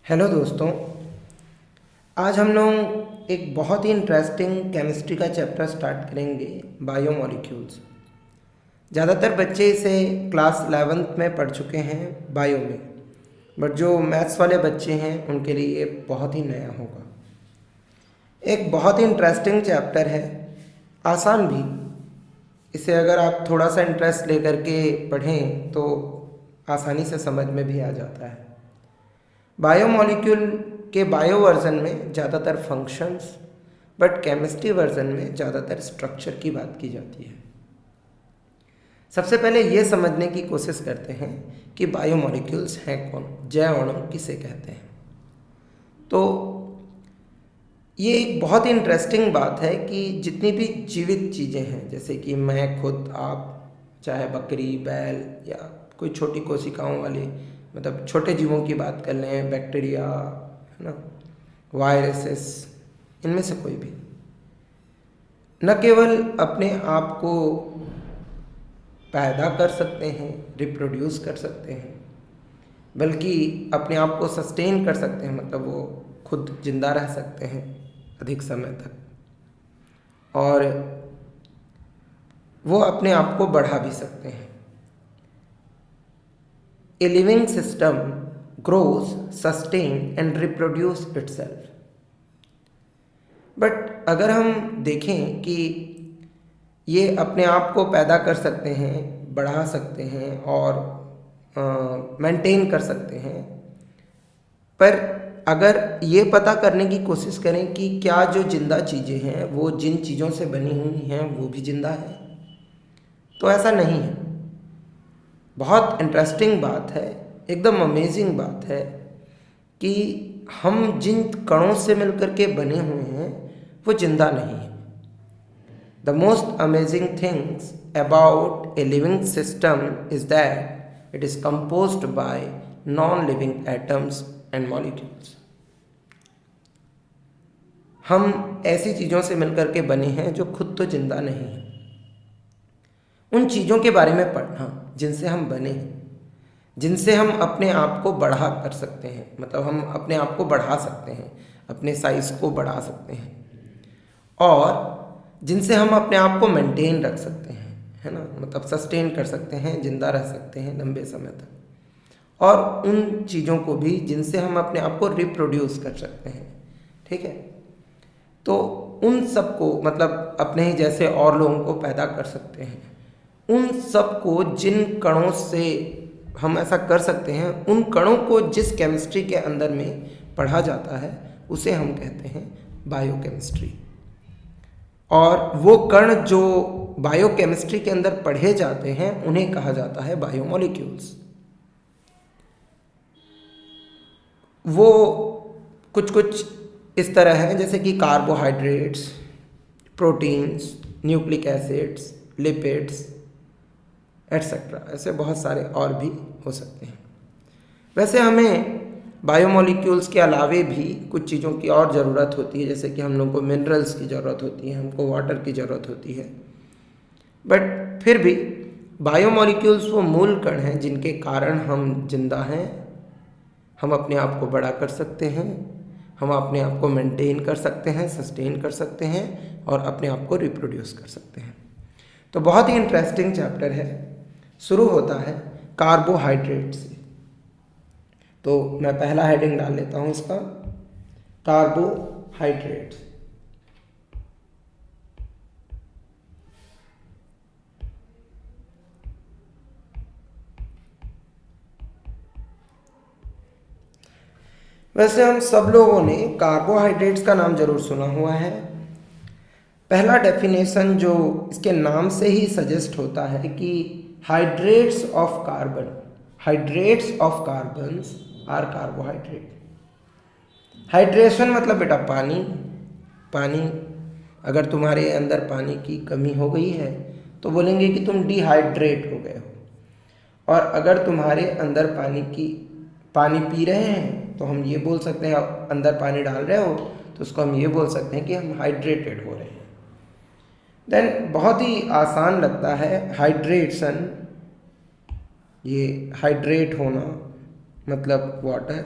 Hello दोस्तों, आज हम लोग एक बहुत ही इंटरेस्टिंग केमिस्ट्री का चैप्टर स्टार्ट करेंगे, बायोमोलिक्यूल्स। ज़्यादातर बच्चे इसे क्लास 11th में पढ़ चुके हैं बायो में, बट जो मैथ्स वाले बच्चे हैं उनके लिए ये बहुत ही नया होगा। एक बहुत ही इंटरेस्टिंग चैप्टर है, आसान भी। इसे अगर आप थोड़ा सा इंटरेस्ट लेकर के पढ़ें तो आसानी से समझ में भी आ जाता है। बायोमोलिक्यूल के बायो वर्जन में ज़्यादातर फंक्शंस, बट केमिस्ट्री वर्जन में ज़्यादातर स्ट्रक्चर की बात की जाती है। सबसे पहले ये समझने की कोशिश करते हैं कि बायोमोलिक्यूल्स हैं कौन, जैव अणु किसे कहते हैं। तो ये एक बहुत ही इंटरेस्टिंग बात है कि जितनी भी जीवित चीज़ें हैं, जैसे कि मैं खुद, आप, चाहे बकरी, बैल या कोई छोटी कोशिकाओं वाले, मतलब छोटे जीवों की बात कर लें, बैक्टीरिया, है ना, वायरसेस, इनमें से कोई भी न केवल अपने आप को पैदा कर सकते हैं, रिप्रोड्यूस कर सकते हैं, बल्कि अपने आप को सस्टेन कर सकते हैं, मतलब वो खुद जिंदा रह सकते हैं अधिक समय तक, और वो अपने आप को बढ़ा भी सकते हैं। A living system grows, sustain and reproduce itself. But अगर हम देखें कि ये अपने आप को पैदा कर सकते हैं, बढ़ा सकते हैं और मेंटेन कर सकते हैं, पर अगर ये पता करने की कोशिश करें कि क्या जो जिंदा चीज़ें हैं वो जिन चीज़ों से बनी हुई हैं वो भी जिंदा है, तो ऐसा नहीं है। बहुत इंटरेस्टिंग बात है, एकदम अमेजिंग बात है कि हम जिन कणों से मिलकर के बने हुए हैं वो जिंदा नहीं है। The most amazing things about a living system is that it is composed bye non living atoms and molecules. हम ऐसी चीज़ों से मिलकर के बने हैं जो खुद तो जिंदा नहीं है। उन चीज़ों के बारे में पढ़ना जिनसे हम बने हैं, जिनसे हम अपने आप को बढ़ा कर सकते हैं, मतलब हम अपने आप को बढ़ा सकते हैं, अपने साइज को बढ़ा सकते हैं, और जिनसे हम अपने आप को मेंटेन रख सकते हैं, है ना, मतलब सस्टेन कर सकते हैं, जिंदा रह सकते हैं लंबे समय तक, और उन चीज़ों को भी जिनसे हम अपने आप को रिप्रोड्यूस कर सकते हैं। ठीक है, तो उन सबको, मतलब अपने ही जैसे और लोगों को पैदा कर सकते हैं, उन सब को जिन कणों से हम ऐसा कर सकते हैं, उन कणों को जिस केमिस्ट्री के अंदर में पढ़ा जाता है उसे हम कहते हैं बायोकेमिस्ट्री। और वो कण जो बायोकेमिस्ट्री के अंदर पढ़े जाते हैं उन्हें कहा जाता है बायोमोलिक्यूल्स। वो कुछ कुछ इस तरह है, जैसे कि carbohydrates, proteins, nucleic acids, lipids etcetera, ऐसे बहुत सारे और भी हो सकते हैं। वैसे हमें बायोमोलिक्यूल्स के अलावे भी कुछ चीज़ों की और ज़रूरत होती है, जैसे कि हम लोग को मिनरल्स की ज़रूरत होती है, हमको वाटर की ज़रूरत होती है, बट फिर भी बायोमोलिक्यूल्स वो मूल कण हैं जिनके कारण हम जिंदा हैं, हम अपने आप को बड़ा कर सकते हैं, हम अपने आप को मेंटेन कर सकते हैं, सस्टेन कर सकते हैं, और अपने आप को रिप्रोड्यूस कर सकते हैं। तो बहुत ही इंटरेस्टिंग चैप्टर है। शुरू होता है कार्बोहाइड्रेट से। तो मैं पहला हेडिंग डाल लेता हूँ इसका, कार्बोहाइड्रेट। वैसे हम सब लोगों ने कार्बोहाइड्रेट्स का नाम जरूर सुना हुआ है। पहला डेफिनेशन जो इसके नाम से ही सजेस्ट होता है कि hydrates of carbon, hydrates of carbons are carbohydrate. Hydration मतलब बेटा पानी। पानी, अगर तुम्हारे अंदर पानी की कमी हो गई है तो बोलेंगे कि तुम डिहाइड्रेट हो गए हो। और अगर तुम्हारे अंदर पानी पी रहे हैं तो हम ये बोल सकते हैं, आप अंदर पानी डाल रहे हो तो उसको हम ये बोल सकते हैं कि हम हाइड्रेटेड हो रहे हैं। देन बहुत ही आसान लगता है हाइड्रेशन, ये हाइड्रेट होना मतलब वाटर,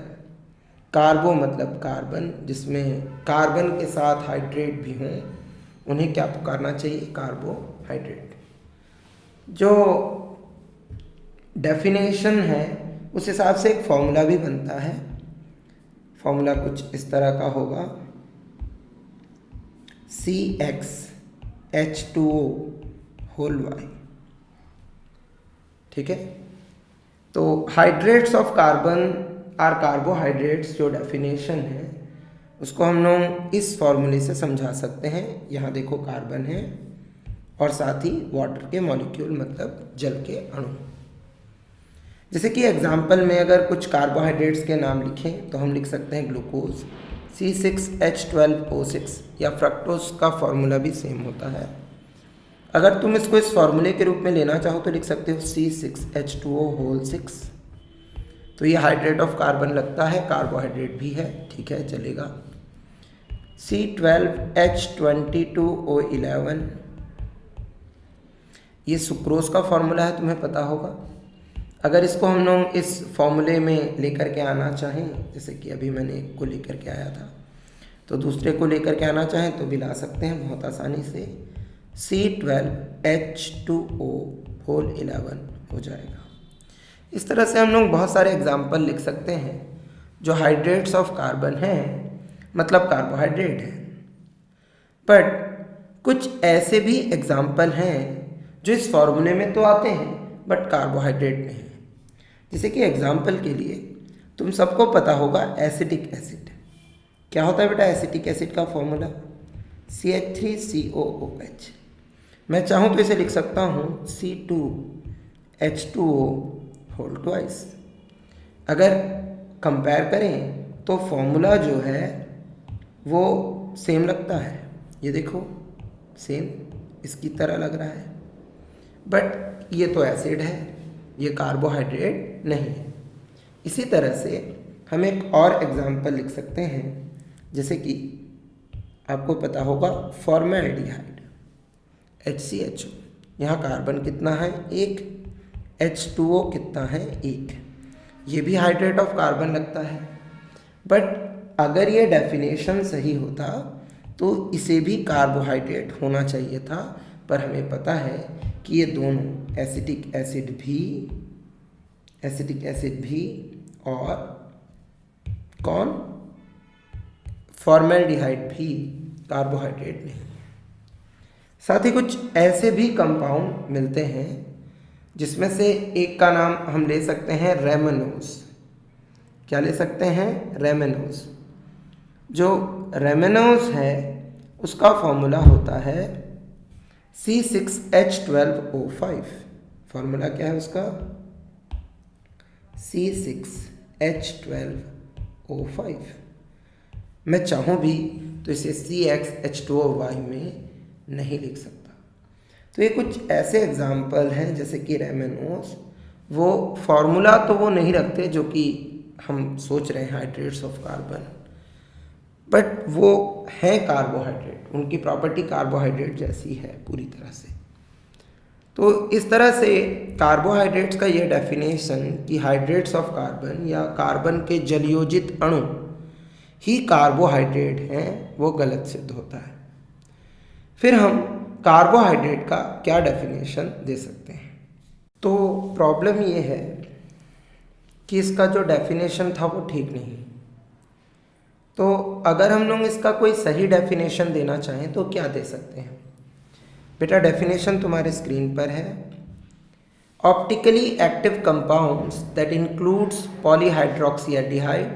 कार्बो मतलब कार्बन, जिसमें कार्बन के साथ हाइड्रेट भी हों, उन्हें क्या पुकारना चाहिए? कार्बोहाइड्रेट। जो डेफिनेशन है उस हिसाब से एक फॉर्मूला भी बनता है। फॉर्मूला कुछ इस तरह का होगा, CxH2O होल y। ठीक है, तो hydrates of carbon are carbohydrates जो डेफिनेशन है उसको हम लोग इस फॉर्मूले से समझा सकते हैं। यहाँ देखो कार्बन है और साथ ही वाटर के मॉलिक्यूल मतलब जल के अणु। जैसे कि एग्जाम्पल में अगर कुछ कार्बोहाइड्रेट्स के नाम लिखें तो हम लिख सकते हैं ग्लूकोज C6H12O6, या फ्रक्टोज का फॉर्मूला भी सेम होता है। अगर तुम इसको इस फॉर्मूले के रूप में लेना चाहो तो लिख सकते हो C6H2O होल 6। तो ये हाइड्रेट ऑफ कार्बन लगता है, कार्बोहाइड्रेट भी है, ठीक है चलेगा। C12H22O11, ये सुक्रोज का फॉर्मूला है, तुम्हें पता होगा। अगर इसको हम लोग इस फॉर्मूले में लेकर के आना चाहें, जैसे कि अभी मैंने एक को लेकर के आया था, तो दूसरे को लेकर के आना चाहें तो भी ला सकते हैं बहुत आसानी से। C12H2O होल 11 हो जाएगा। इस तरह से हम लोग बहुत सारे एग्जाम्पल लिख सकते हैं जो हाइड्रेट्स ऑफ कार्बन हैं, मतलब कार्बोहाइड्रेट हैं। बट कुछ ऐसे भी एग्जाम्पल हैं जो इस फॉर्मूले में तो आते हैं बट कार्बोहाइड्रेट नहीं। जैसे कि एग्जाम्पल के लिए तुम सबको पता होगा एसिटिक एसिड। क्या होता है बेटा एसिटिक एसिड का फॉर्मूला? CH3COOH। मैं चाहूँ तो इसे लिख सकता हूँ C2H2O होल ट्वाइस। अगर कंपेयर करें तो फॉर्मूला जो है वो सेम लगता है, ये देखो सेम इसकी तरह लग रहा है, बट ये तो एसिड है, ये कार्बोहाइड्रेट नहीं है। इसी तरह से हम एक और एग्जाम्पल लिख सकते हैं, जैसे कि आपको पता होगा फॉर्मेल्डिहाइड HCHO। यहाँ कार्बन कितना है? 1। H2O कितना है? 1। ये भी हाइड्रेट ऑफ कार्बन लगता है, बट अगर ये डेफिनेशन सही होता तो इसे भी कार्बोहाइड्रेट होना चाहिए था, पर हमें पता है कि ये दोनों एसिटिक एसिड भी और कौन फॉर्मेल्डिहाइड भी कार्बोहाइड्रेट नहीं है। साथ ही कुछ ऐसे भी कंपाउंड मिलते हैं जिसमें से एक का नाम हम ले सकते हैं रेमनोज। क्या ले सकते हैं? रेमनोज। जो रेमनोज है उसका फॉर्मूला होता है C6H12O5। फॉर्मूला क्या है उसका? C6H12O5। मैं चाहूँ भी तो इसे CxH2OY में नहीं लिख सकता। तो ये कुछ ऐसे एग्जाम्पल हैं, जैसे कि रेमनोज, वो फॉर्मूला तो वो नहीं रखते जो कि हम सोच रहे हैं हाइड्रेट्स ऑफ कार्बन, बट वो हैं कार्बोहाइड्रेट, उनकी प्रॉपर्टी कार्बोहाइड्रेट जैसी है पूरी तरह से। तो इस तरह से कार्बोहाइड्रेट्स का ये डेफिनेशन कि हाइड्रेट्स ऑफ कार्बन या कार्बन के जलयोजित अणु ही कार्बोहाइड्रेट हैं, वो गलत सिद्ध होता है। फिर हम कार्बोहाइड्रेट का क्या डेफिनेशन दे सकते हैं? तो प्रॉब्लम ये है कि इसका जो डेफिनेशन था वो ठीक नहीं। तो अगर हम लोग इसका कोई सही डेफिनेशन देना चाहें तो क्या दे सकते हैं? बेटा डेफिनेशन तुम्हारे स्क्रीन पर है। Optically active compounds that includes polyhydroxyaldehyde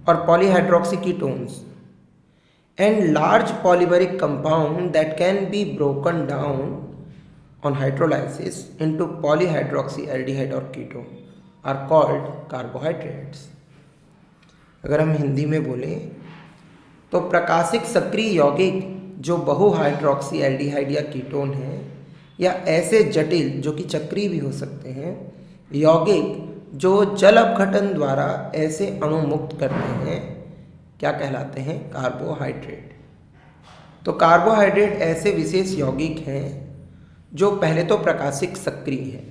और polyhydroxy ketones and large polymeric compound that can be broken down on hydrolysis into polyhydroxyaldehyde or ketone are called carbohydrates। अगर हम हिंदी में बोलें तो प्रकाशिक सक्रिय यौगिक जो बहु हाइड्रोक्सी एल्डिहाइड या कीटोन है, या ऐसे जटिल जो कि चक्रीय भी हो सकते हैं यौगिक जो जल अपघटन द्वारा ऐसे अणु मुक्त करते हैं, क्या कहलाते हैं? कार्बोहाइड्रेट। तो कार्बोहाइड्रेट ऐसे विशेष यौगिक हैं जो पहले तो प्रकाशिक सक्रिय हैं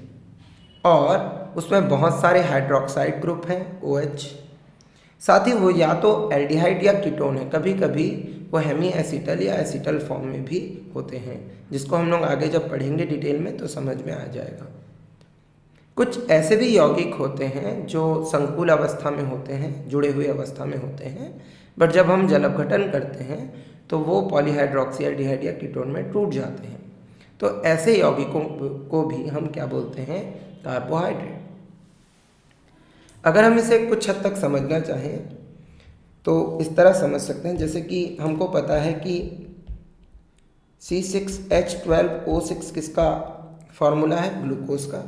और उसमें बहुत सारे हाइड्रोक्साइड ग्रुप हैं OH, साथ ही वो या तो एल्डिहाइड या कीटोन है, कभी कभी वो हेमी एसिटल या एसिटल फॉर्म में भी होते हैं, जिसको हम लोग आगे जब पढ़ेंगे डिटेल में तो समझ में आ जाएगा। कुछ ऐसे भी यौगिक होते हैं जो संकुल अवस्था में होते हैं, जुड़े हुए अवस्था में होते हैं, बट जब हम जल अपघटन करते हैं तो वो पॉलीहाइड्रोक्सी एल्डिहाइड या कीटोन में टूट जाते हैं। तो ऐसे यौगिकों को भी हम क्या बोलते हैं? कार्बोहाइड्रेट। अगर हम इसे कुछ हद तक समझना चाहें तो इस तरह समझ सकते हैं, जैसे कि हमको पता है कि C6H12O6 किसका फॉर्मूला है? ग्लूकोज का।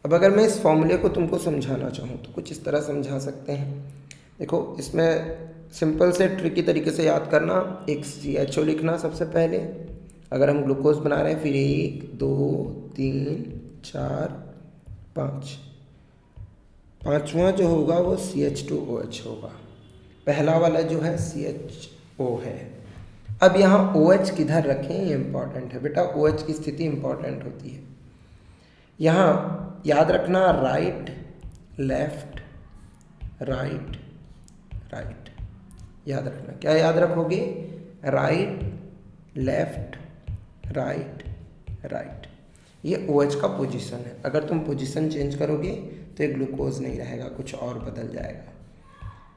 अब अगर मैं इस फॉर्मूले को तुमको समझाना चाहूँ तो कुछ इस तरह समझा सकते हैं। देखो, इसमें सिंपल से ट्रिकी तरीके से याद करना, एक CHO लिखना सबसे पहले, अगर हम ग्लूकोज बना रहे हैं, फिर 1 2 3 4 5, पाँचवा जो होगा वो CH2OH होगा। पहला वाला जो है CHO है। अब यहाँ OH किधर रखें ये इम्पॉर्टेंट है बेटा, OH की स्थिति इम्पॉर्टेंट होती है। यहाँ याद रखना राइट लेफ्ट राइट राइट, याद रखना। क्या याद रखोगे? राइट लेफ्ट राइट राइट, ये OH का पोजीशन है। अगर तुम पोजीशन चेंज करोगे तो ये ग्लूकोज नहीं रहेगा, कुछ और बदल जाएगा।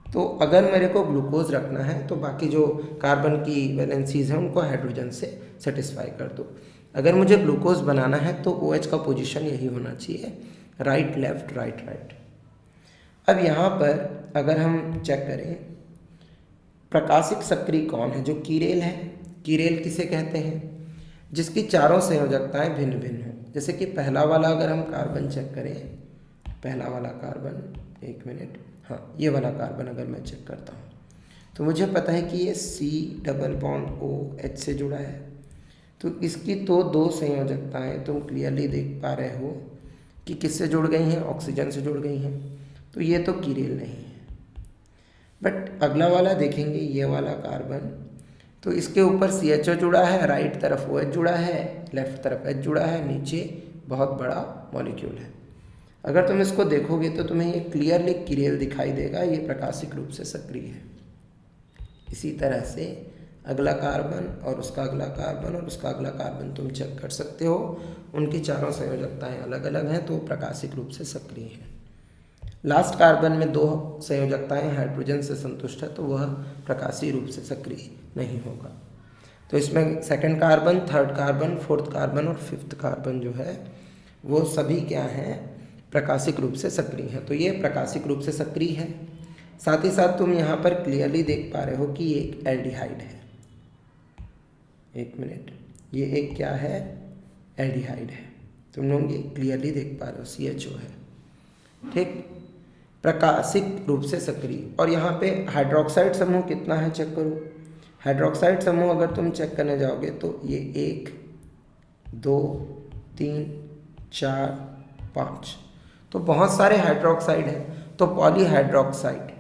तो अगर मेरे को ग्लूकोज रखना है तो बाकी जो कार्बन की वैलेंसीज हैं उनको हाइड्रोजन से सेटिस्फाई कर दो। अगर मुझे ग्लूकोज बनाना है तो OH का पोजीशन यही होना चाहिए, राइट लेफ्ट राइट राइट। अब यहाँ पर अगर हम चेक करें, प्रकाशिक सक्रिय कौन है? जो कीरेल है। कीरेल किसे कहते हैं? जिसकी चारों संयोजकताएं भिन्न भिन्न हैं। जैसे कि पहला वाला अगर हम कार्बन चेक करें, पहला वाला कार्बन, एक मिनट, हाँ ये वाला कार्बन अगर मैं चेक करता हूँ तो मुझे पता है कि ये C+OH से जुड़ा है। तो इसकी तो दो संयोजकताएं तुम क्लियरली देख पा रहे हो कि किससे जुड़ गई हैं? ऑक्सीजन से जुड़ गई हैं। तो ये तो कीरेल नहीं है। बट अगला वाला देखेंगे, ये वाला कार्बन, तो इसके ऊपर CHO जुड़ा है, राइट तरफ OH जुड़ा है, लेफ्ट तरफ H जुड़ा है, नीचे बहुत बड़ा मॉलिक्यूल है। अगर तुम इसको देखोगे तो तुम्हें ये क्लियरली कीरेल दिखाई देगा, ये प्रकाशिक रूप से सक्रिय है। इसी तरह से अगला कार्बन और उसका अगला कार्बन और उसका अगला कार्बन तुम चेक कर सकते हो, उनकी चारों संयोजकताएं अलग अलग हैं तो प्रकाशिक रूप से सक्रिय हैं। लास्ट कार्बन में दो संयोजकताएं हाइड्रोजन से संतुष्ट है तो वह प्रकाशीय रूप से सक्रिय नहीं होगा। तो इसमें second carbon, third carbon, fourth carbon और फिफ्थ कार्बन जो है वो सभी क्या हैं? प्रकाशिक रूप से सक्रिय है। तो ये प्रकाशिक रूप से सक्रिय है। साथ ही साथ तुम यहाँ पर क्लियरली देख पा रहे हो कि ये एक एल्डिहाइड है। एक मिनट, ये एक क्या है? एल्डिहाइड है। तुम लोग ये क्लियरली देख पा रहे हो, CHO है, ठीक, प्रकाशिक रूप से सक्रिय। और यहाँ पे हाइड्रोक्साइड समूह कितना है चेक करो। हाइड्रोक्साइड समूह अगर तुम चेक करने जाओगे तो ये 1 2 3 4 5, तो बहुत सारे हाइड्रोक्साइड हैं। तो पॉलीहाइड्रोक्साइड,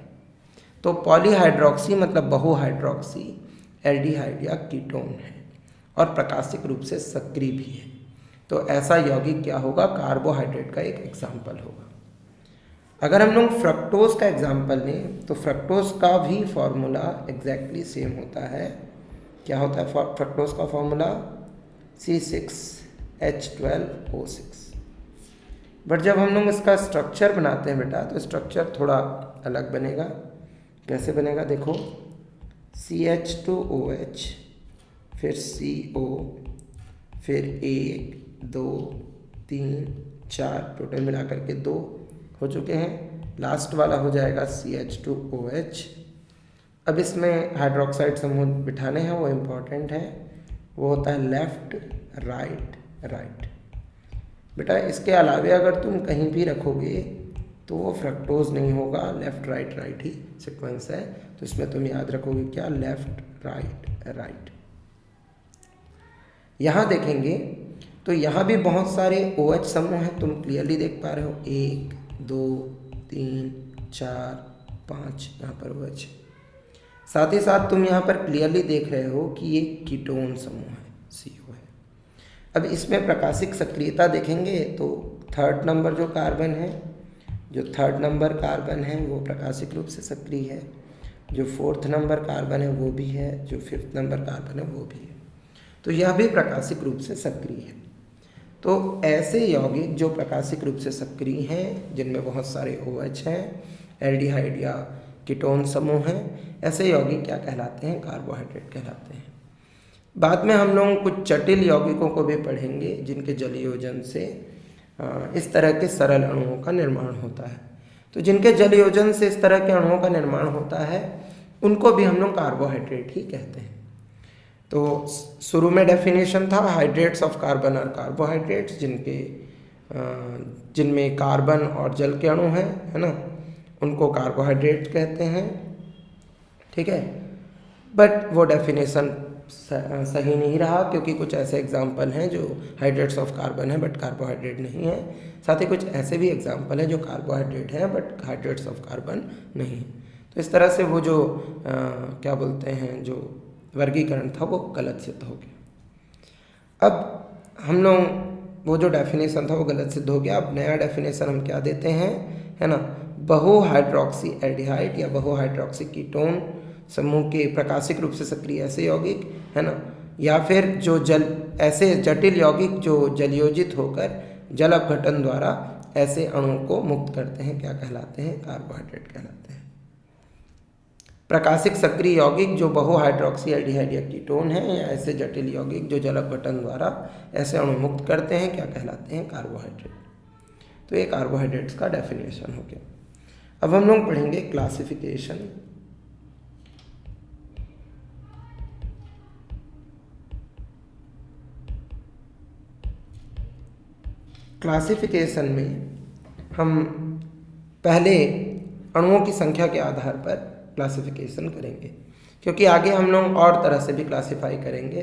तो पॉलीहाइड्रोक्सी मतलब बहुहाइड्रोक्सी एल्डिहाइड या कीटोन है और प्रकाशिक रूप से सक्रिय भी है। तो ऐसा यौगिक क्या होगा? कार्बोहाइड्रेट का एक एग्जाम्पल होगा। अगर हम लोग फ्रक्टोज का एग्जाम्पल लें तो फ्रक्टोज का भी फॉर्मूला एग्जैक्टली सेम होता है। क्या होता है फ्रक्टोज का फॉर्मूला? C6H12O6। बट जब हम लोग इसका स्ट्रक्चर बनाते हैं बेटा तो स्ट्रक्चर थोड़ा अलग बनेगा। कैसे बनेगा? देखो, CH2OH, फिर CO, फिर 1 2 3 4, टोटल मिला करके 2 हो चुके हैं। लास्ट वाला हो जाएगा CH2OH। अब इसमें हाइड्रोक्साइड समूह बिठाने हैं, वो इम्पॉर्टेंट है, वो होता है लेफ्ट राइट राइट। बेटा इसके अलावे अगर तुम कहीं भी रखोगे तो वो फ्रक्टोज नहीं होगा, लेफ्ट राइट राइट ही सीक्वेंस है। तो इसमें तुम याद रखोगे क्या? Left right right. यहाँ देखेंगे तो यहाँ भी बहुत सारे OH समूह हैं, तुम क्लियरली देख पा रहे हो, 1 2 3 4 5, यहाँ पर OH। साथ ही साथ तुम यहाँ पर क्लियरली देख रहे हो कि ये कीटोन समूह है, CO है। अब इसमें प्रकाशिक सक्रियता देखेंगे तो थर्ड नंबर जो कार्बन है जो 3rd नंबर कार्बन है वो प्रकाशिक रूप से सक्रिय है, जो 4th नंबर कार्बन है वो भी है, जो 5th नंबर कार्बन है वो भी है, तो यह भी प्रकाशिक रूप से सक्रिय है। तो ऐसे यौगिक जो प्रकाशिक रूप से सक्रिय हैं, जिनमें बहुत सारे OH हैं, एल्डिहाइड या कीटोन समूह हैं, ऐसे यौगिक क्या कहलाते हैं? कार्बोहाइड्रेट कहलाते हैं। बाद में हम लोग कुछ जटिल यौगिकों को भी पढ़ेंगे जिनके जलयोजन से इस तरह के सरल अणुओं का निर्माण होता है। तो जिनके जलयोजन से इस तरह के अणुओं का निर्माण होता है उनको भी हम लोग कार्बोहाइड्रेट ही कहते हैं। तो शुरू में डेफिनेशन था हाइड्रेट्स ऑफ कार्बन और कार्बोहाइड्रेट्स, जिनमें कार्बन और जल के अणु हैं, है ना, उनको कार्बोहाइड्रेट कहते हैं। ठीक है, बट वो डेफिनेशन सही नहीं रहा, क्योंकि कुछ ऐसे एग्जाम्पल हैं जो हाइड्रेट्स ऑफ कार्बन है बट कार्बोहाइड्रेट नहीं है। साथ ही कुछ ऐसे भी एग्जाम्पल हैं जो कार्बोहाइड्रेट हैं बट हाइड्रेट्स ऑफ कार्बन नहीं है। तो इस तरह से वो जो क्या बोलते हैं, जो वर्गीकरण था वो गलत सिद्ध हो गया। अब हम लोग वो जो डेफिनेशन था वो गलत सिद्ध हो गया। अब नया डेफिनेशन हम क्या देते हैं, है ना, बहु हाइड्रोक्सी एल्डिहाइड या बहु हाइड्रोक्सी कीटोन समूह के प्रकाशिक रूप से सक्रिय ऐसे यौगिक, है ना, या फिर जो ऐसे जटिल यौगिक जो जलयोजित होकर जल अपघटन द्वारा ऐसे अणुओं को मुक्त करते हैं, क्या कहलाते हैं? कार्बोहाइड्रेट कहलाते हैं। प्रकाशिक सक्रिय यौगिक जो बहु हाइड्रोक्सी एल्डिहाइड या कीटोन है, या ऐसे जटिल यौगिक जो जल अपघटन द्वारा ऐसे अणु मुक्त करते हैं, क्या कहलाते हैं? कार्बोहाइड्रेट। तो ये कार्बोहाइड्रेट्स का डेफिनेशन हो गया। अब हम लोग पढ़ेंगे क्लासिफिकेशन। क्लासिफिकेशन में हम पहले अणुओं की संख्या के आधार पर क्लासिफिकेशन करेंगे, क्योंकि आगे हम लोग और तरह से भी क्लासिफाई करेंगे।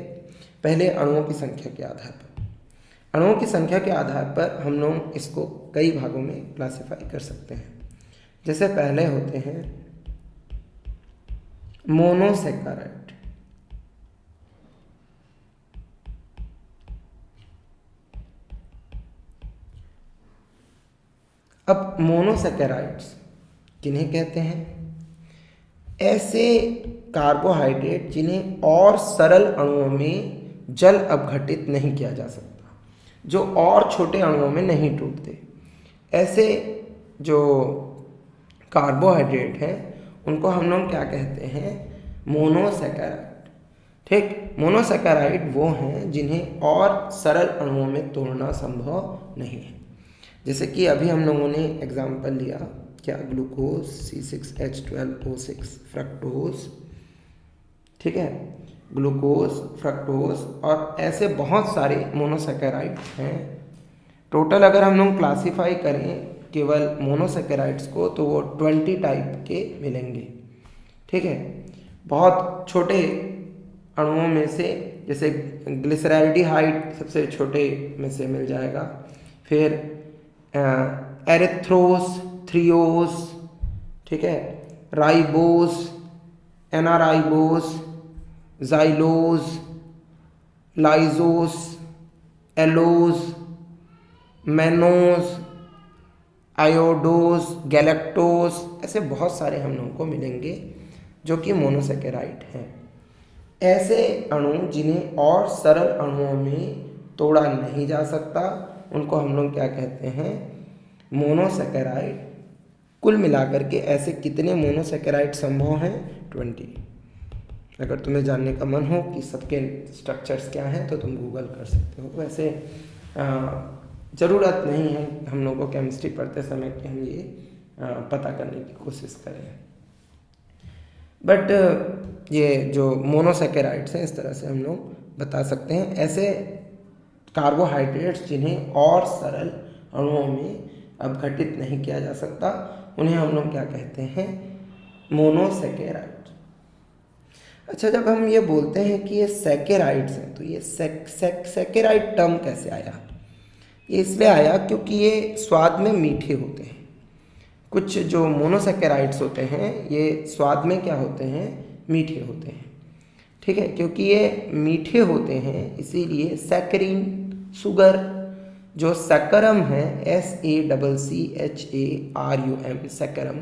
पहले अणुओं की संख्या के आधार पर, अणुओं की संख्या के आधार पर हम लोग इसको कई भागों में क्लासिफाई कर सकते हैं। जैसे पहले होते हैं मोनोसैकेराइड। अब मोनोसैकेराइड्स किन्हें कहते हैं? ऐसे कार्बोहाइड्रेट जिन्हें और सरल अणुओं में जल अपघटित नहीं किया जा सकता, जो और छोटे अणुओं में नहीं टूटते। ऐसे जो कार्बोहाइड्रेट हैं उनको हम लोग क्या कहते हैं? मोनोसैकेराइड। ठीक, मोनोसैकेराइड वो हैं जिन्हें और सरल अणुओं में तोड़ना संभव नहीं है। जैसे कि अभी हम लोगों ने एग्जाम्पल लिया, क्या, ग्लूकोज, C6H12O6, फ्रक्टोज, ठीक है, ग्लूकोज, फ्रक्टोज और ऐसे बहुत सारे मोनोसैकेराइड्स हैं। टोटल अगर हम लोग क्लासीफाई करें केवल मोनोसैकेराइड्स को तो वो 20 टाइप के मिलेंगे। ठीक है, बहुत छोटे अणुओं में से जैसे ग्लिसरैल्डिहाइड सबसे छोटे में से मिल जाएगा, फिर एरिथ्रोस, थ्रियोस, ठीक है, राइबोस, एनाराइबोस, जाइलोस, लाइजोस, एलोस, मैनोस, आयोडोस, गैलेक्टोस, ऐसे बहुत सारे हम लोगों को मिलेंगे जो कि मोनोसैकेराइड हैं। ऐसे अणु जिन्हें और सरल अणुओं में तोड़ा नहीं जा सकता उनको हम लोग क्या कहते हैं? मोनोसैकेराइड। कुल मिलाकर के ऐसे कितने मोनोसैकेराइड संभव हैं? 20। अगर तुम्हें जानने का मन हो कि सबके स्ट्रक्चर्स क्या हैं तो तुम गूगल कर सकते हो। वैसे ज़रूरत नहीं है हम लोग को केमिस्ट्री पढ़ते समय कि हम ये पता करने की कोशिश करें, बट ये जो मोनोसैकेराइड्स हैं इस तरह से हम लोग बता सकते हैं। ऐसे कार्बोहाइड्रेट्स जिन्हें और सरल अणुओं में अपघटित नहीं किया जा सकता उन्हें हम लोग क्या कहते हैं? मोनोसैकेराइड। अच्छा, जब हम ये बोलते हैं कि ये सैकेराइड्स हैं तो ये सैकेराइड टर्म कैसे आया? ये इसलिए आया क्योंकि ये स्वाद में मीठे होते हैं। कुछ जो मोनोसैकेराइड्स होते हैं ये स्वाद में क्या होते हैं? मीठे होते हैं। ठीक है, क्योंकि ये मीठे होते हैं इसीलिए सैकरीन, शुगर, जो सैकरम है, SACCHARUM, सैकरम,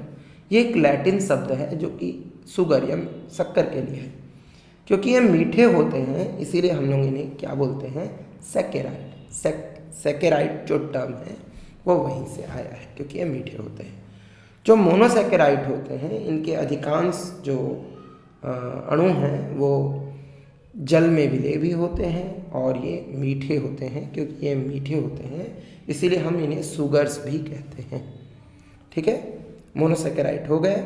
ये एक लैटिन शब्द है जो कि शुगर या शक्कर के लिए है। क्योंकि ये मीठे होते हैं इसीलिए हम लोग इन्हें क्या बोलते हैं, सैकेराइड। सैकेराइड जो टर्म है वो वहीं से आया है, क्योंकि ये मीठे होते हैं। जो मोनोसैकेराइड होते हैं इनके अधिकांश जो अणु हैं वो जल में विलय भी होते हैं और ये मीठे होते हैं। क्योंकि ये मीठे होते हैं इसीलिए हम इन्हें शुगर्स भी कहते हैं। ठीक है, मोनोसैकेराइड हो गए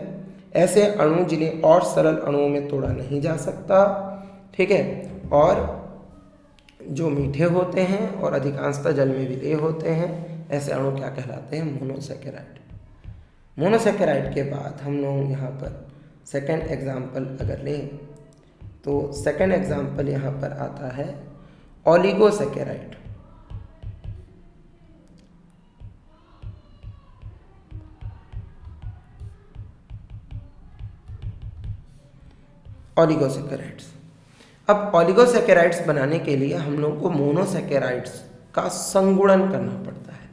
ऐसे अणु जिन्हें और सरल अणुओं में तोड़ा नहीं जा सकता। ठीक है, और जो मीठे होते हैं और अधिकांशतः जल में विलय होते हैं, ऐसे अणु क्या कहलाते हैं, मोनोसैकेराइड। मोनोसैकेराइड के बाद हम लोग यहाँ पर सेकेंड एग्जाम्पल अगर लें तो सेकेंड एग्जाम्पल यहाँ पर आता है ओलिगोसैकेराइड। ओलिगोसैकेराइड्स। अब ओलिगोसैकेराइड्स बनाने के लिए हम लोग को मोनोसैकेराइड्स का संगुणन करना पड़ता है।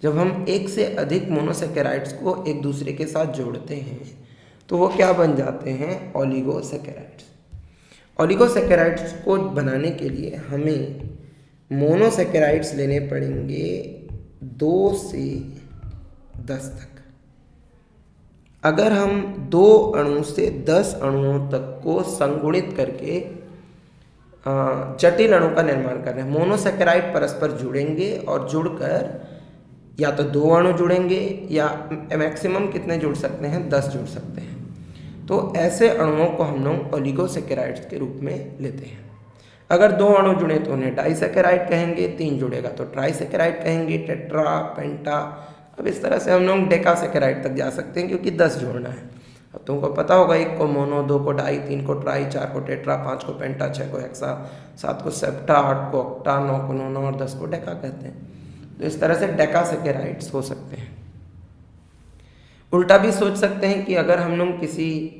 जब हम एक से अधिक मोनोसैकेराइड्स को एक दूसरे के साथ जोड़ते हैं तो वो क्या बन जाते हैं, ओलिगोसैकेराइड्स। ओलिगोसैकेराइड्स को बनाने के लिए हमें मोनोसैकेराइड्स लेने पड़ेंगे 2 से 10 तक। अगर हम 2 अणु से 10 अणुओं तक को संगुणित करके जटिल अणु का निर्माण कर रहे हैं, मोनोसैकेराइड परस्पर जुड़ेंगे और जुड़कर या तो 2 अणु जुड़ेंगे या मैक्सिमम कितने जुड़ सकते हैं, 10 जुड़ सकते हैं। तो ऐसे अणुओं को हम लोग ओलिगोसैकेराइड्स के रूप में लेते हैं। अगर 2 अणु जुड़े तो उन्हें डाइसैकेराइड कहेंगे, 3 जुड़ेगा तो ट्राइसैकेराइड कहेंगे, टेट्रा, पेंटा। अब इस तरह से हम लोग डेकासैकेराइड तक जा सकते हैं क्योंकि 10 जोड़ना है। अब तुमको पता होगा 1 को मोनो, 2 को डाई, 3 को ट्राई, 4 को टेट्रा, 5 को पेंटा, 6 को हेक्सा, 7 को सेप्टा, 8 को ऑक्टा, 9 को नोनो और 10 को डेका कहते हैं। तो इस तरह से डेकासैकेराइड्स हो सकते हैं। उल्टा भी सोच सकते हैं कि अगर हम लोग किसी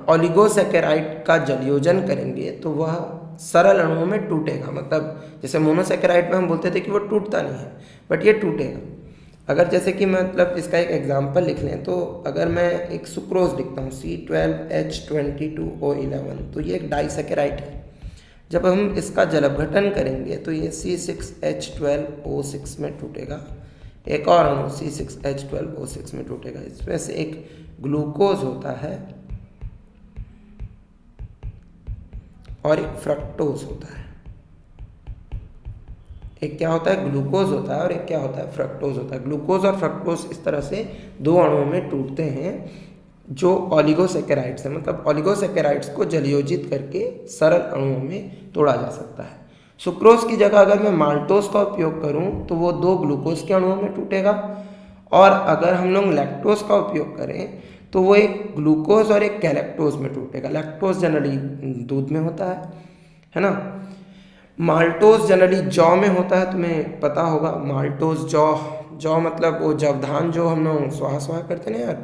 ओलिगोसैकेराइड का जलयोजन करेंगे तो वह सरल अणुओं में टूटेगा। मतलब जैसे मोनोसैकेराइड में हम बोलते थे कि वो टूटता नहीं है, बट ये टूटेगा। अगर जैसे कि मतलब इसका एक एग्जांपल लिख लें तो अगर मैं एक सुक्रोज लिखता हूँ C12H22O11, तो ये एक डाइसैकेराइड है। जब हम इसका जलअपघटन करेंगे तो ये C6H12O6 में टूटेगा। एक और अणु C6H12O6 में टूटेगा। इसमें से एक ग्लूकोज होता है और एक फ्रक्टोज होता है। एक क्या होता है, ग्लूकोज होता है और एक क्या होता है, फ्रक्टोज होता है। ग्लूकोज और फ्रक्टोज इस तरह से 2 अणुओं में टूटते हैं जो ओलिगोसैकेराइड्स है। मतलब ओलिगोसैकेराइड्स को जलयोजित करके सरल अणुओं में तोड़ा जा सकता है। सुक्रोज की जगह अगर मैं माल्टोज का उपयोग करूं तो वो 2 ग्लूकोज के अणुओं में टूटेगा, और अगर हम लोग लैक्टोज का उपयोग करें तो वो एक ग्लूकोज और एक गैलेक्टोज में टूटेगा। लैक्टोज जनरली दूध में होता है ना। माल्टोज जनरली जौ में होता है, तुम्हें पता होगा। माल्टोज जौ मतलब वो जवधान जो हम लोग स्वाहा करते हैं ना यार,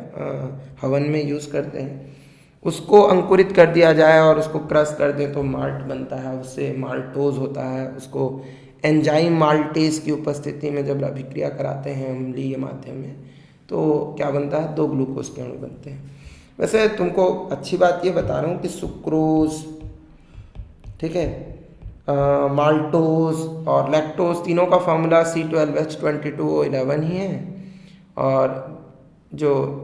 हवन में यूज़ करते हैं, उसको अंकुरित कर दिया जाए और उसको क्रश कर दें तो माल्ट बनता है, उससे माल्टोज होता है। उसको एंजाइम माल्टेज की उपस्थिति में जब अभिक्रिया कराते हैं अम्लीय माध्यम में तो क्या बनता है, 2 ग्लूकोज के अणु बनते हैं। वैसे तुमको अच्छी बात ये बता रहा हूँ कि सुक्रोज, ठीक है, माल्टोज और लैक्टोज तीनों का फार्मूला C12H22O11 ही है। और जो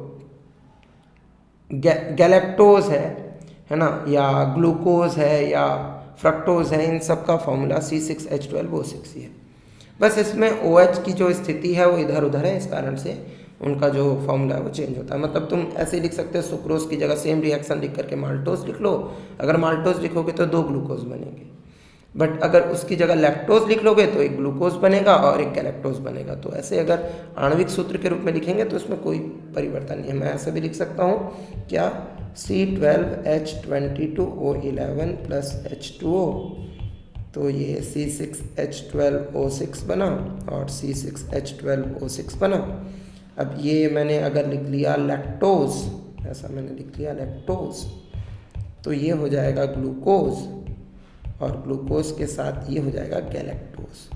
गैलेक्टोज है ना, या ग्लूकोज है या फ्रक्टोज है, इन सब का फार्मूला C6H12O6 ही है। बस इसमें OH की जो स्थिति है वो इधर उधर है, इस कारण से उनका जो फॉर्मूला है वो चेंज होता है। मतलब तुम ऐसे लिख सकते हो, सुक्रोज की जगह सेम रिएक्शन लिख करके माल्टोज लिख लो। अगर माल्टोज लिखोगे तो 2 ग्लूकोज बनेंगे, बट अगर उसकी जगह लैक्टोज लिख लोगे तो एक ग्लूकोज बनेगा और एक गैलेक्टोज बनेगा। तो ऐसे अगर आणविक सूत्र के रूप में लिखेंगे तो उसमें कोई परिवर्तन नहीं है। मैं ऐसे भी लिख सकता हूँ क्या, C12H22O11 प्लस H2O, तो ये C6H12O6 बना और C6H12O6 बना। अब ये मैंने अगर लिख लिया लैक्टोज, ऐसा मैंने लिख लिया लैक्टोज, तो ये हो जाएगा ग्लूकोज और ग्लूकोज के साथ ये हो जाएगा गैलेक्टोज।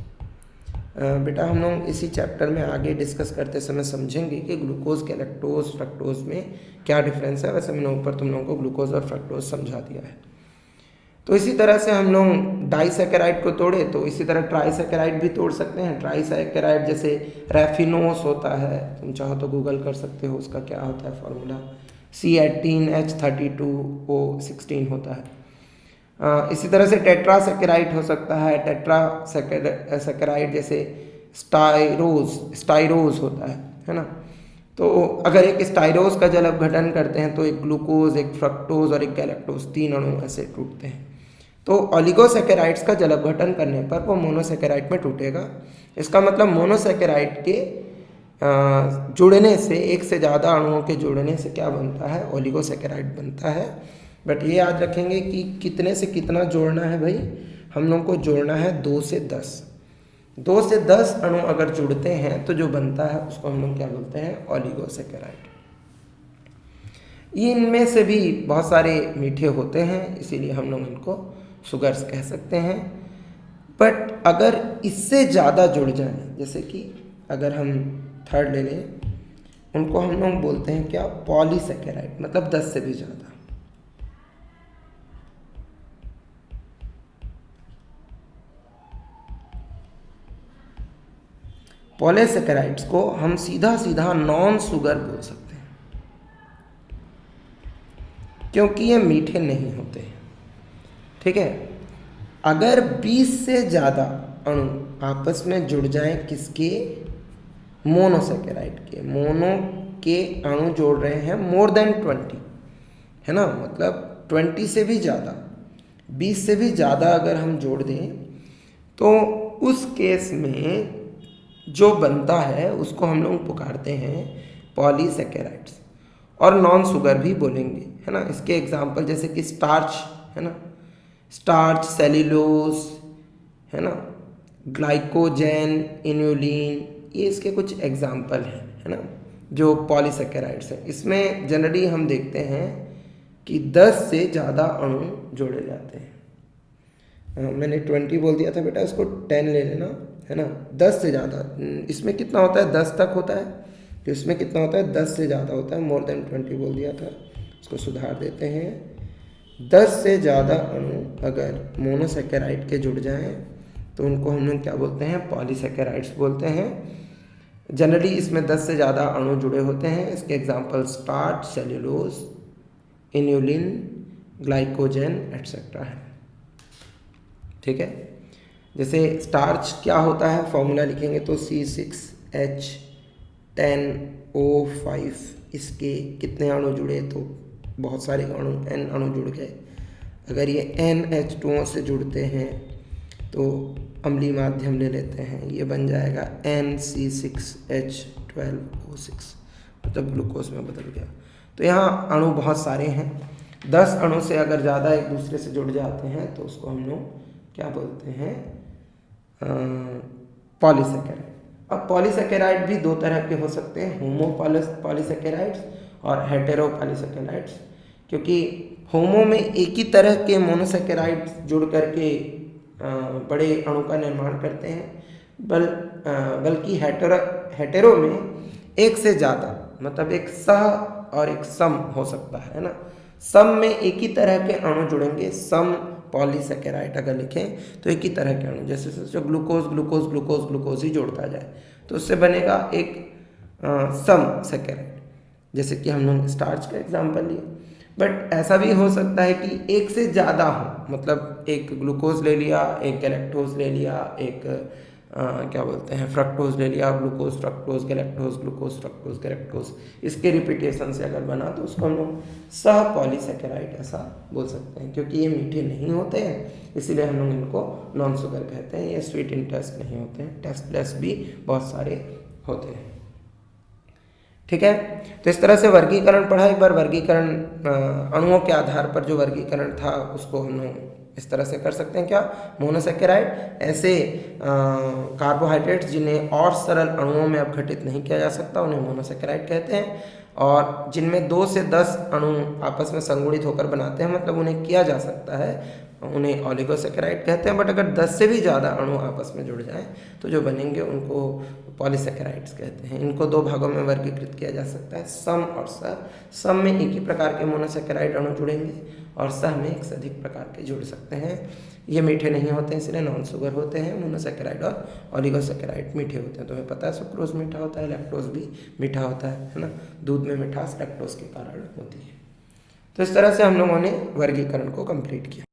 बेटा हम लोग इसी चैप्टर में आगे डिस्कस करते समय समझेंगे कि ग्लूकोज गैलेक्टोज फ्रक्टोज में क्या डिफरेंस है। वैसे मैंने ऊपर तुम लोगों को ग्लूकोज और फ्रक्टोज समझा दिया है। तो इसी तरह से हम लोग डाइसैकेराइड को तोड़े तो इसी तरह ट्राइसैकेराइड भी तोड़ सकते हैं। ट्राइसैकेराइड जैसे रैफिनोस होता है, तुम चाहो तो गूगल कर सकते हो उसका क्या होता है फॉर्मूला, C18H32O16 होता है। इसी तरह से टेट्रासैकेराइड हो सकता है। टेट्रासैकेराइड जैसे स्टाइरोज होता है ना। तो अगर एक स्टाइरोज का जल अपघटन करते हैं तो एक ग्लूकोज, एक फ्रक्टोज और एक गैलेक्टोज 3 अणु ऐसे टूटते हैं। तो ओलिगोसैकेराइड्स का जल अपघटन करने पर वो मोनोसैकेराइड में टूटेगा। इसका मतलब मोनोसैकेराइड के जुड़ने से, एक से ज़्यादा अणुओं के जुड़ने से क्या बनता है, ओलिगोसैकेराइड बनता है। बट ये याद रखेंगे कि कितने से कितना जोड़ना है भाई, हम लोग को जोड़ना है 2 से 10। 2 से 10 अणु अगर जुड़ते हैं तो जो बनता है उसको हम लोग क्या बोलते हैं, ओलिगोसैकेराइड। इनमें से भी बहुत सारे मीठे होते हैं, इसीलिए हम लोग इनको शुगर्स कह सकते हैं। बट अगर इससे ज़्यादा जुड़ जाए, जैसे कि अगर हम थर्ड ले लें, उनको हम लोग बोलते हैं क्या, पॉलीसैकेराइड, मतलब 10 से भी ज़्यादा। पॉलीसैकेराइड्स को हम सीधा सीधा नॉन शुगर बोल सकते हैं, क्योंकि ये मीठे नहीं होते। ठीक है। अगर 20 से ज़्यादा अणु आपस में जुड़ जाएं, किसके, मोनोसैकेराइड के। मोनो के अणु जोड़ रहे हैं मोर देन 20, है ना, मतलब 20 से भी ज़्यादा, 20 से भी ज़्यादा अगर हम जोड़ दें तो उस केस में जो बनता है उसको हम लोग पुकारते हैं पॉलीसैकेराइड्स, और नॉन शुगर भी बोलेंगे, है ना। इसके एग्जांपल जैसे कि स्टार्च, है ना, स्टार्च, सेल्यूलोज, है ना, ग्लाइकोजेन, इन्युलिन, ये इसके कुछ एग्जांपल हैं, है ना, जो पॉलीसैकेराइड्स हैं। इसमें जनरली हम देखते हैं कि 10 से ज़्यादा अणु जोड़े जाते हैं। मैंने 20 बोल दिया था बेटा, इसको 10 ले लेना, है ना। 10 से ज़्यादा, इसमें कितना होता है, 10 तक होता है, तो इसमें कितना होता है, 10 से ज़्यादा होता है। मोर देन 20 बोल दिया था, इसको सुधार देते हैं। 10 से ज़्यादा अणु अगर मोनोसैकेराइड के जुड़ जाएं तो उनको हम लोग क्या बोलते हैं, पॉलीसैकेराइड्स बोलते हैं। जनरली इसमें 10 से ज़्यादा अणु जुड़े होते हैं। इसके example starch, cellulose, inulin, glycogen etcetera है। ठीक है। जैसे स्टार्च क्या होता है, फॉर्मूला लिखेंगे तो C6H10O5, इसके कितने अणु जुड़े, तो बहुत सारे अणु, N अणु जुड़ गए। अगर ये NH2O से जुड़ते हैं तो अम्लीय माध्यम ले लेते हैं, ये बन जाएगा NC6H12O6, मतलब ग्लूकोज में बदल गया। तो यहाँ अणु बहुत सारे हैं। 10 अणु से अगर ज़्यादा एक दूसरे से जुड़ जाते हैं तो उसको हम लोग क्या बोलते हैं, पॉलीसैकेराइड। अब पॉलीसैकेराइड भी 2 तरह के हो सकते हैं, होमो पॉलीसैकेराइड्स और हेटेरो पॉलीसैकेराइड्स। क्योंकि होमो में एक ही तरह के मोनोसैकेराइड जुड़ करके बड़े अणु का निर्माण करते हैं, बल्कि हेटेरो में एक से ज़्यादा, मतलब एक सह और एक सम हो सकता है ना। सम में एक ही तरह के अणु जुड़ेंगे, सम पॉलीसैकेराइड अगर लिखें तो एक ही तरह के अणु, जैसे सोचो ग्लूकोज ग्लूकोज ग्लूकोज ग्लूकोज ही जोड़ता जाए तो उससे बनेगा एक सम सैकेराइड, जैसे कि हम लोग स्टार्च का एग्जांपल लिए। बट ऐसा भी हो सकता है कि एक से ज़्यादा हो, मतलब एक ग्लूकोज ले लिया, एक गैलेक्टोज ले लिया, एक क्या बोलते हैं फ्रक्टोज ले लिया, glucose fructose galactose glucose fructose galactose, इसके रिपीटेशन से अगर बना तो उसको हम लोग सह पॉलीसैकेराइड ऐसा बोल सकते हैं। क्योंकि ये मीठे नहीं होते हैं इसलिए हम लोग इनको नॉन शुगर कहते हैं। ये स्वीट इन टेस्ट नहीं होते हैं, टेस्ट प्लस भी बहुत सारे होते हैं। ठीक है। तो इस तरह से वर्गीकरण पढ़ा। एक बार वर्गीकरण अणुओं के आधार पर जो वर्गीकरण था उसको हम लोग इस तरह से कर सकते हैं, क्या, मोनोसैकेराइड ऐसे कार्बोहाइड्रेट्स जिन्हें और सरल अणुओं में अपघटित नहीं किया जा सकता उन्हें मोनोसैकेराइड कहते हैं, और जिनमें 2 से 10 अणु आपस में संगुणित होकर बनाते हैं, मतलब उन्हें किया जा सकता है, उन्हें ओलिगोसैकेराइड कहते हैं। बट अगर 10 से भी ज़्यादा अणु आपस में जुड़ जाएं तो जो बनेंगे उनको पॉलीसैकेराइड्स कहते हैं। इनको दो भागों में वर्गीकृत किया जा सकता है, सम और सह। सम में एक ही प्रकार के मोनोसैकेराइड अणु जुड़ेंगे और सह में एक से अधिक प्रकार के जुड़ सकते हैं। ये मीठे नहीं होते हैं, इसलिए नॉन शुगर होते हैं। मोनोसैकेराइड और ओलिगोसैकेराइड मीठे होते हैं। तुम्हें पता है सुक्रोज मीठा होता है, लैक्टोज भी मीठा होता है ना। दूध में मिठास लैक्टोज के कारण होती है। तो इस तरह से हम लोगों ने वर्गीकरण को कंप्लीट किया।